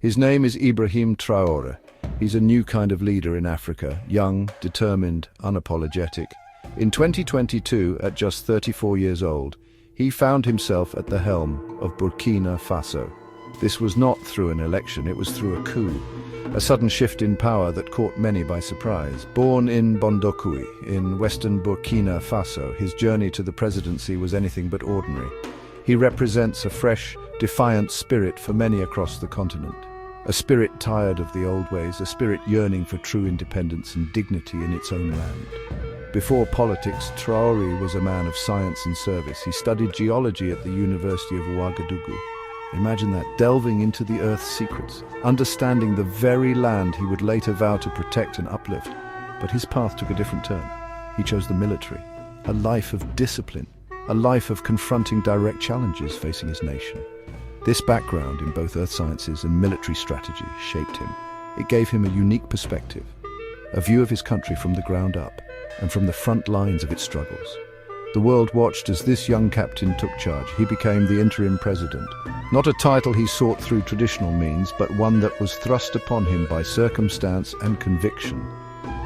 His name is Ibrahim Traoré. He's a new kind of leader in Africa, young, determined, unapologetic. In 2022, at just 34 years old, he found himself at the helm of Burkina Faso. This was not through an election, it was through a coup, a sudden shift in power that caught many by surprise. Born in Bondokui, in western Burkina Faso, his journey to the presidency was anything but ordinary. He represents a fresh, defiant spirit for many across the continent. A spirit tired of the old ways, a spirit yearning for true independence and dignity in its own land. Before politics, Traoré was a man of science and service. He studied geology at the University of Ouagadougou. Imagine that, delving into the Earth's secrets, understanding the very land he would later vow to protect and uplift. But his path took a different turn. He chose the military, a life of discipline, a life of confronting direct challenges facing his nation. This background in both earth sciences and military strategy shaped him. It gave him a unique perspective, a view of his country from the ground up and from the front lines of its struggles. The world watched as this young captain took charge. He became the interim president. Not a title he sought through traditional means, but one that was thrust upon him by circumstance and conviction.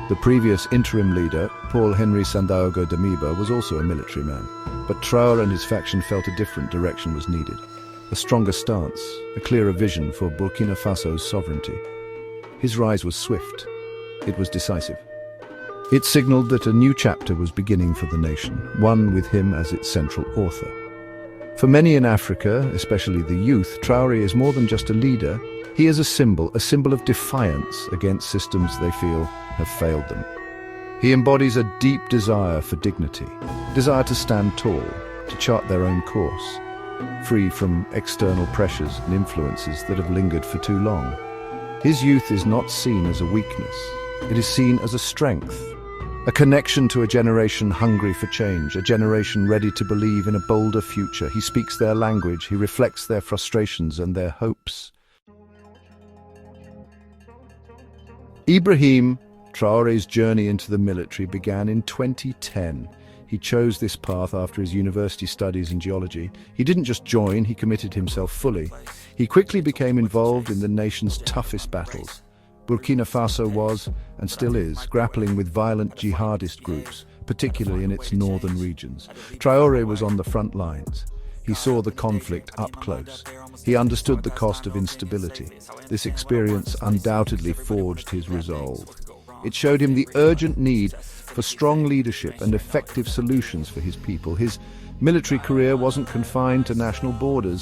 The previous interim leader, Paul-Henri Sandaogo Damiba, was also a military man, but Traoré and his faction felt a different direction was needed. A stronger stance, a clearer vision for Burkina Faso's sovereignty. His rise was swift. It was decisive. It signaled that a new chapter was beginning for the nation, one with him as its central author. For many in Africa, especially the youth, Traoré is more than just a leader. He is a symbol of defiance against systems they feel have failed them. He embodies a deep desire for dignity, desire to stand tall, to chart their own course, free from external pressures and influences that have lingered for too long. His youth is not seen as a weakness. It is seen as a strength, a connection to a generation hungry for change, a generation ready to believe in a bolder future. He speaks their language, he reflects their frustrations and their hopes. Ibrahim Traoré's journey into the military began in 2010. He chose this path after his university studies in geology. He didn't just join, he committed himself fully. He quickly became involved in the nation's toughest battles. Burkina Faso was, and still is, grappling with violent jihadist groups, particularly in its northern regions. Traoré was on the front lines. He saw the conflict up close. He understood the cost of instability. This experience undoubtedly forged his resolve. It showed him the urgent need for strong leadership and effective solutions for his people. His military career wasn't confined to national borders.